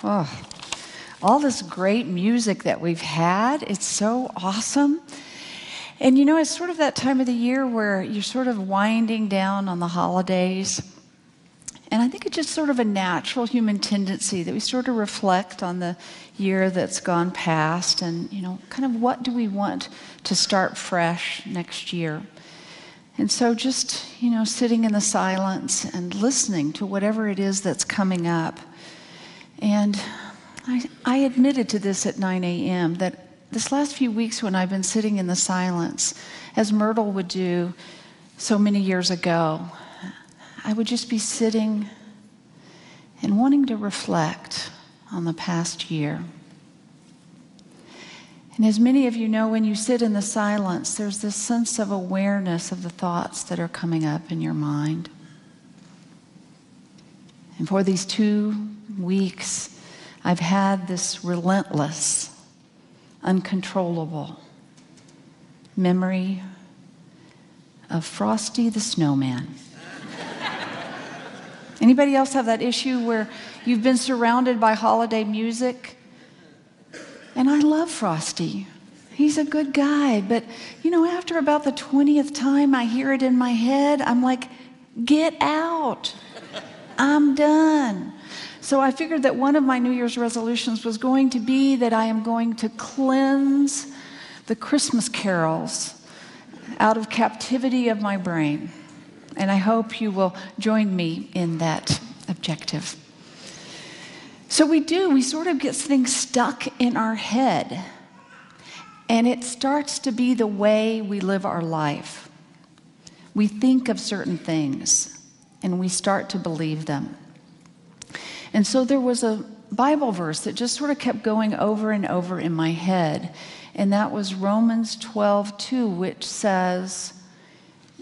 Oh, all this great music that we've had. It's so awesome. And you know, it's sort of that time of the year where you're sort of winding down on the holidays. And I think it's just sort of a natural human tendency that we sort of reflect on the year that's gone past and, you know, kind of what do we want to start fresh next year. And so just, you know, sitting in the silence and listening to whatever it is that's coming up. And I admitted to this at 9 a.m. that this last few weeks when I've been sitting in the silence, as Myrtle would do so many years ago, I would just be sitting and wanting to reflect on the past year. And as many of you know, when you sit in the silence, there's this sense of awareness of the thoughts that are coming up in your mind. And for these 2 weeks, I've had this relentless, uncontrollable memory of Frosty the Snowman. Anybody else have that issue where you've been surrounded by holiday music? And I love Frosty. He's a good guy. But, you know, after about the 20th time I hear it in my head, I'm like, get out. I'm done. So I figured that one of my New Year's resolutions was going to be that I am going to cleanse the Christmas carols out of captivity of my brain. And I hope you will join me in that objective. So we sort of get things stuck in our head. And it starts to be the way we live our life. We think of certain things and we start to believe them. And so there was a Bible verse that just sort of kept going over and over in my head. And that was Romans 12:2, which says,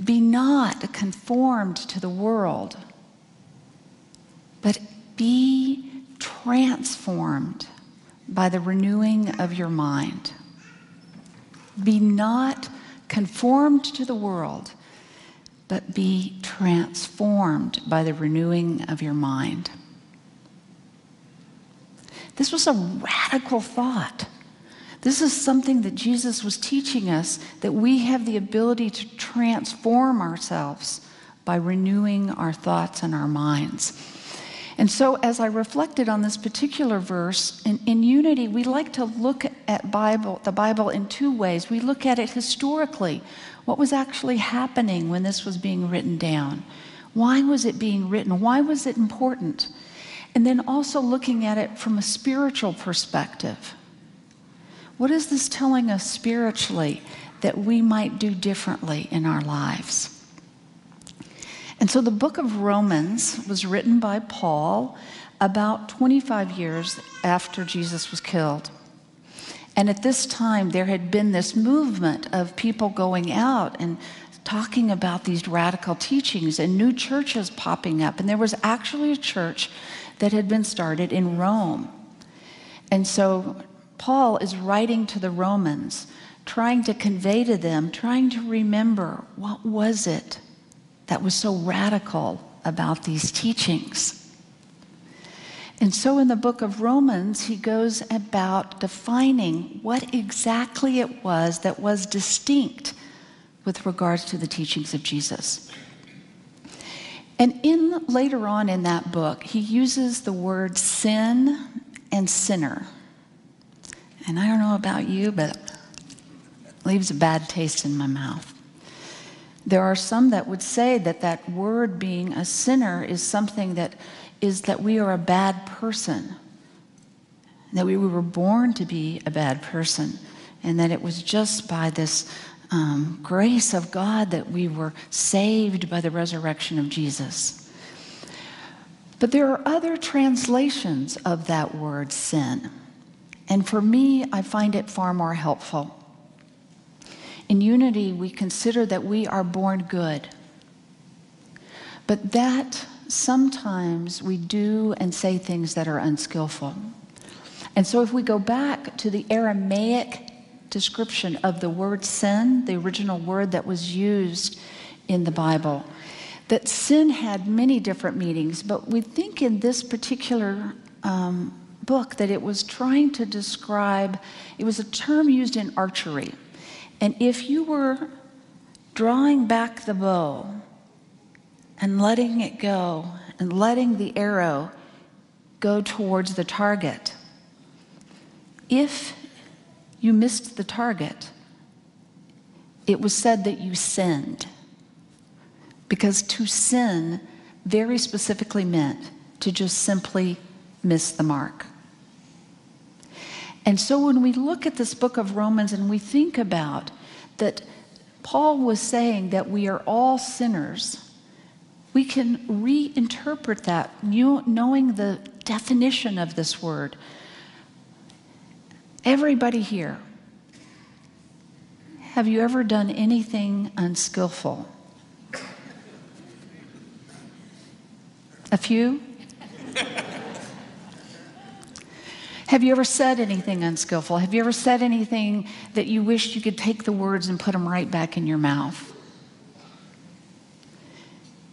"Be not conformed to the world, but be transformed by the renewing of your mind." Be not conformed to the world, but be transformed by the renewing of your mind. This was a radical thought. This is something that Jesus was teaching us, that we have the ability to transform ourselves by renewing our thoughts and our minds. And so as I reflected on this particular verse, in Unity, we like to look at the Bible in 2 ways. We look at it historically. What was actually happening when this was being written down? Why was it being written? Why was it important? And then also looking at it from a spiritual perspective. What is this telling us spiritually that we might do differently in our lives? And so the book of Romans was written by Paul about 25 years after Jesus was killed. And at this time, there had been this movement of people going out and talking about these radical teachings and new churches popping up. And there was actually a church that had been started in Rome. And so Paul is writing to the Romans, trying to convey to them, trying to remember, what was it that was so radical about these teachings? And so in the book of Romans, he goes about defining what exactly it was that was distinct with regards to the teachings of Jesus. And later on in that book, he uses the word sin and sinner. And I don't know about you, but it leaves a bad taste in my mouth. There are some that would say that that word being a sinner is something that we are a bad person, that we were born to be a bad person, and that it was just by this grace of God that we were saved by the resurrection of Jesus. But there are other translations of that word sin. And for me, I find it far more helpful. In Unity, we consider that we are born good, but that sometimes we do and say things that are unskillful. And so if we go back to the Aramaic description of the word sin, the original word that was used in the Bible, that sin had many different meanings, but we think in this particular book that it was trying to describe, it was a term used in archery. And if you were drawing back the bow and letting it go and letting the arrow go towards the target, if you missed the target, it was said that you sinned. Because to sin very specifically meant to just simply miss the mark. And so when we look at this book of Romans and we think about that Paul was saying that we are all sinners, we can reinterpret that knowing the definition of this word. Everybody here, have you ever done anything unskillful? A few? Have you ever said anything unskillful? Have you ever said anything that you wished you could take the words and put them right back in your mouth?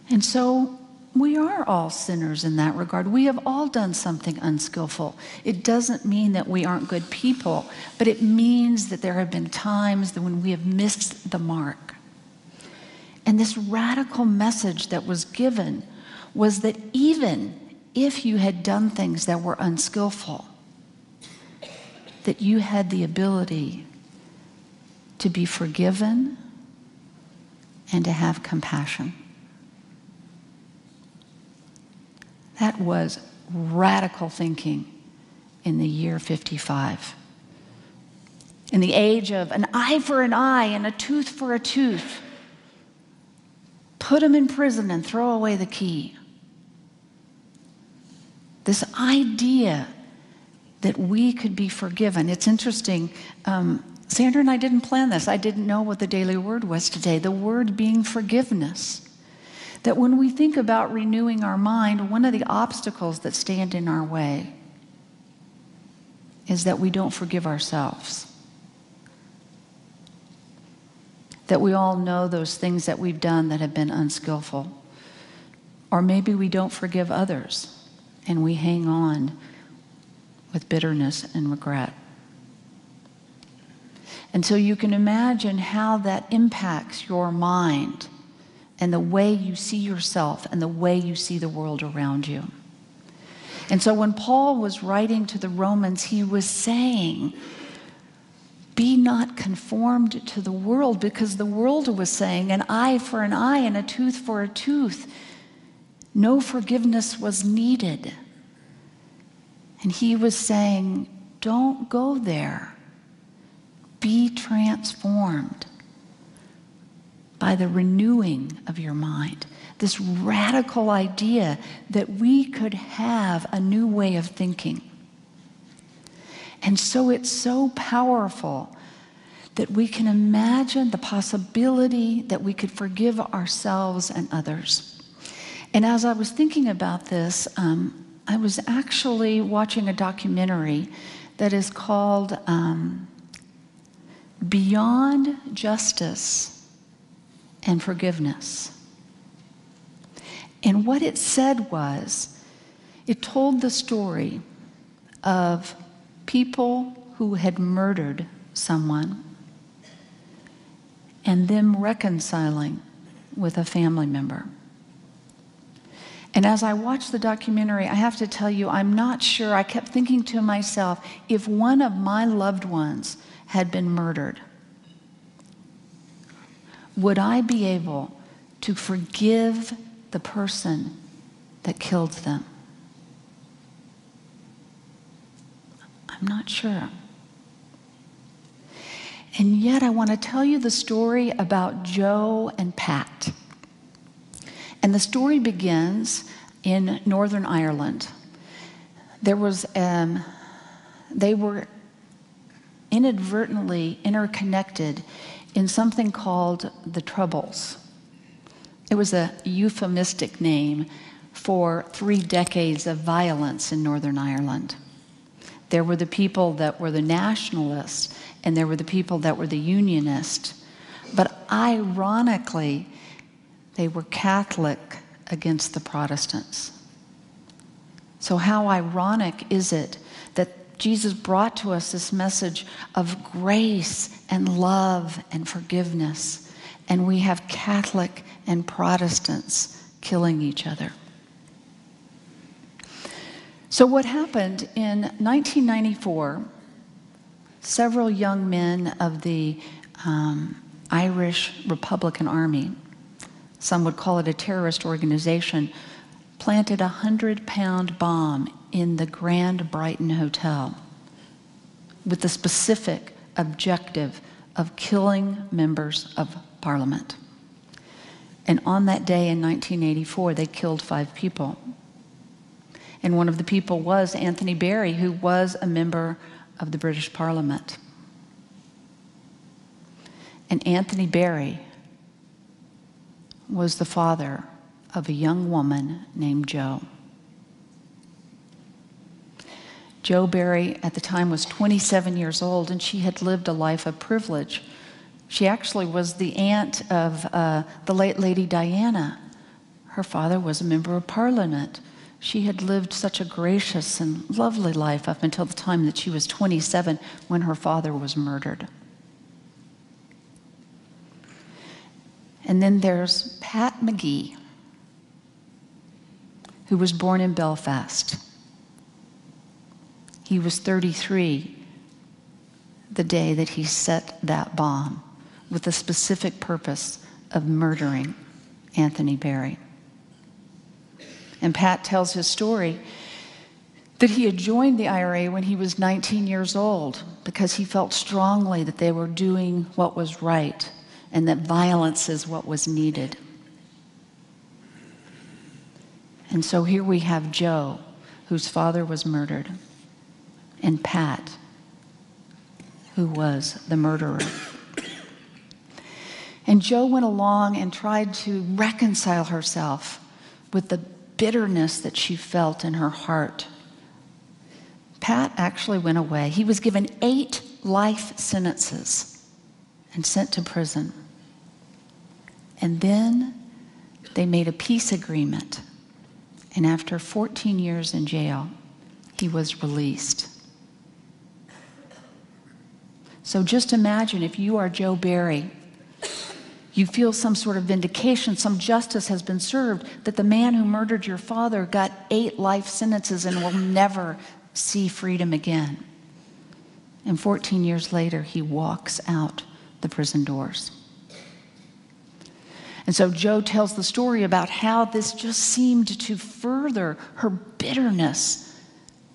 And so we are all sinners in that regard. We have all done something unskillful. It doesn't mean that we aren't good people, but it means that there have been times that when we have missed the mark. And this radical message that was given was that even if you had done things that were unskillful, that you had the ability to be forgiven and to have compassion. That was radical thinking in the year 55. In the age of an eye for an eye and a tooth for a tooth, put them in prison and throw away the key. This idea that we could be forgiven. It's interesting. Sandra and I didn't plan this. I didn't know what the daily word was today. The word being forgiveness. That when we think about renewing our mind, one of the obstacles that stand in our way is that we don't forgive ourselves. That we all know those things that we've done that have been unskillful. Or maybe we don't forgive others and we hang on with bitterness and regret. And so you can imagine how that impacts your mind and the way you see yourself and the way you see the world around you. And so when Paul was writing to the Romans, he was saying, be not conformed to the world, because the world was saying an eye for an eye and a tooth for a tooth. No forgiveness was needed. And he was saying, don't go there. Be transformed by the renewing of your mind. This radical idea that we could have a new way of thinking. And so it's so powerful that we can imagine the possibility that we could forgive ourselves and others. And as I was thinking about this, I was actually watching a documentary that is called Beyond Justice and Forgiveness. And what it said was, it told the story of people who had murdered someone and them reconciling with a family member. And as I watched the documentary, I have to tell you, I'm not sure. I kept thinking to myself, if one of my loved ones had been murdered, would I be able to forgive the person that killed them? I'm not sure. And yet I want to tell you the story about Joe and Pat. And the story begins in Northern Ireland. They were inadvertently interconnected in something called the Troubles. It was a euphemistic name for 3 decades of violence in Northern Ireland. There were the people that were the nationalists, and there were the people that were the unionists. But ironically, they were Catholic against the Protestants. So how ironic is it that Jesus brought to us this message of grace and love and forgiveness, and we have Catholic and Protestants killing each other? So what happened in 1994, several young men of the Irish Republican Army, some would call it a terrorist organization, planted a 100-pound bomb in the Grand Brighton Hotel with the specific objective of killing members of Parliament. And on that day in 1984, they killed 5 people. And one of the people was Anthony Berry, who was a member of the British Parliament. And Anthony Berry was the father of a young woman named Jo. Jo Berry at the time was 27 years old, and she had lived a life of privilege. She actually was the aunt of the late Lady Diana. Her father was a member of Parliament. She had lived such a gracious and lovely life up until the time that she was 27 when her father was murdered. And then there's Pat McGee, who was born in Belfast. He was 33 the day that he set that bomb with the specific purpose of murdering Anthony Berry. And Pat tells his story that he had joined the IRA when he was 19 years old because he felt strongly that they were doing what was right and that violence is what was needed. And so here we have Jo, whose father was murdered, and Pat, who was the murderer. And Jo went along and tried to reconcile herself with the bitterness that she felt in her heart. Pat actually went away. He was given 8 life sentences and sent to prison. And then they made a peace agreement. And after 14 years in jail, he was released. So just imagine if you are Jo Berry, you feel some sort of vindication, some justice has been served, that the man who murdered your father got 8 life sentences and will never see freedom again. And 14 years later, he walks out the prison doors. And so Jo tells the story about how this just seemed to further her bitterness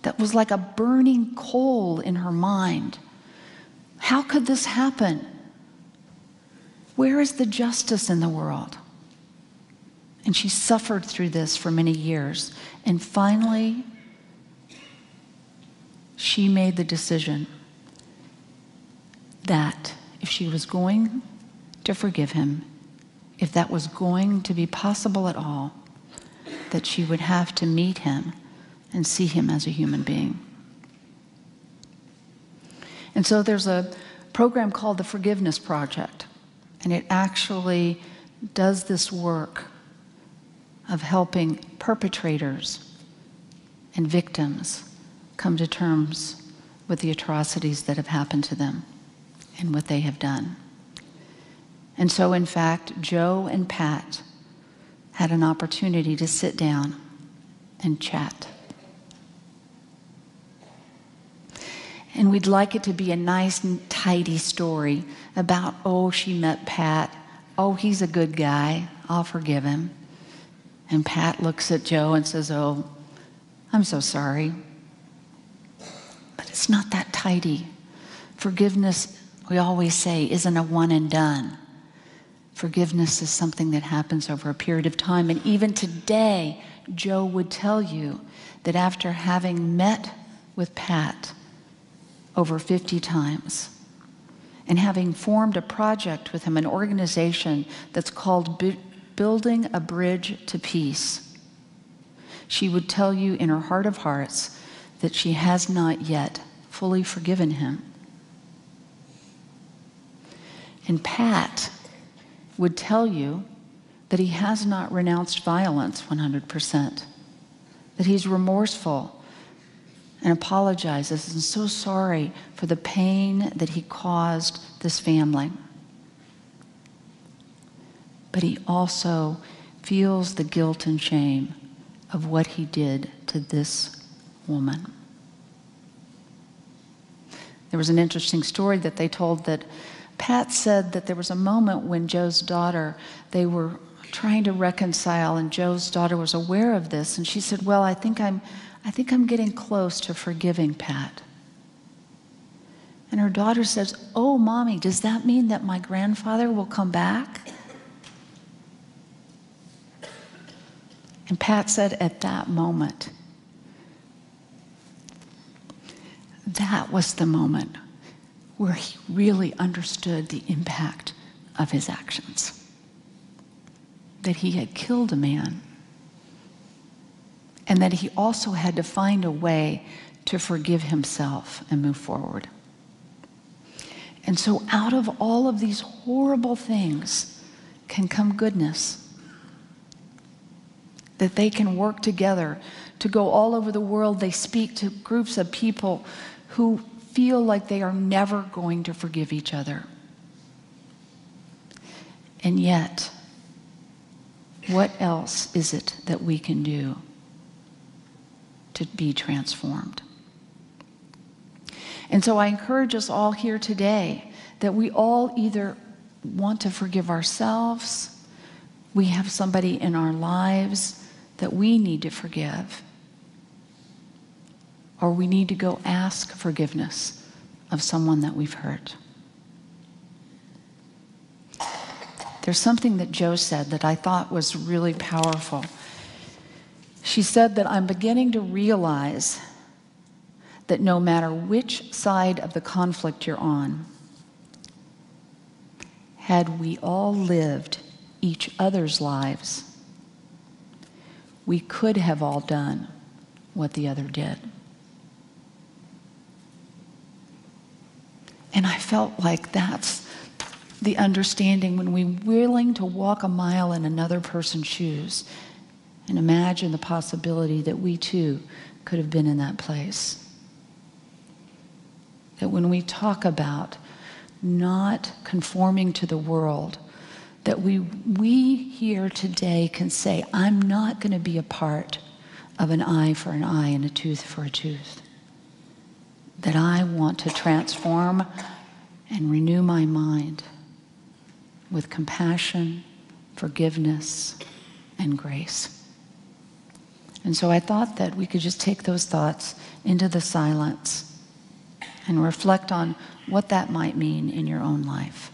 that was like a burning coal in her mind. How could this happen? Where is the justice in the world? And she suffered through this for many years. And finally, she made the decision that if she was going to forgive him, if that was going to be possible at all, that she would have to meet him and see him as a human being. And so there's a program called the Forgiveness Project, and it actually does this work of helping perpetrators and victims come to terms with the atrocities that have happened to them and what they have done. And so, in fact, Jo and Pat had an opportunity to sit down and chat. And we'd like it to be a nice and tidy story about, oh, she met Pat. Oh, he's a good guy. I'll forgive him. And Pat looks at Jo and says, oh, I'm so sorry. But it's not that tidy. Forgiveness, we always say, isn't a one and done. Forgiveness is something that happens over a period of time. And even today, Jo would tell you that after having met with Pat over 50 times and having formed a project with him, an organization that's called Building a Bridge to Peace, she would tell you in her heart of hearts that she has not yet fully forgiven him. And Pat would tell you that he has not renounced violence 100%, that he's remorseful and apologizes and so sorry for the pain that he caused this family. But he also feels the guilt and shame of what he did to this woman. There was an interesting story that they told that Pat said that there was a moment when Joe's daughter, they were trying to reconcile, and Joe's daughter was aware of this, and she said, well, I think I'm getting close to forgiving Pat. And her daughter says, oh, Mommy, does that mean that my grandfather will come back? And Pat said at that moment, that was the moment where he really understood the impact of his actions. That he had killed a man, and that he also had to find a way to forgive himself and move forward. And so out of all of these horrible things can come goodness. That they can work together to go all over the world. They speak to groups of people who feel like they are never going to forgive each other. And yet, what else is it that we can do to be transformed? And so I encourage us all here today that we all either want to forgive ourselves, we have somebody in our lives that we need to forgive, or we need to go ask forgiveness of someone that we've hurt. There's something that Jo said that I thought was really powerful. She said that I'm beginning to realize that no matter which side of the conflict you're on, had we all lived each other's lives, we could have all done what the other did. And I felt like that's the understanding when we're willing to walk a mile in another person's shoes and imagine the possibility that we too could have been in that place. That when we talk about not conforming to the world, that we here today can say, I'm not going to be a part of an eye for an eye and a tooth for a tooth. That I want to transform and renew my mind with compassion, forgiveness, and grace. And so I thought that we could just take those thoughts into the silence and reflect on what that might mean in your own life.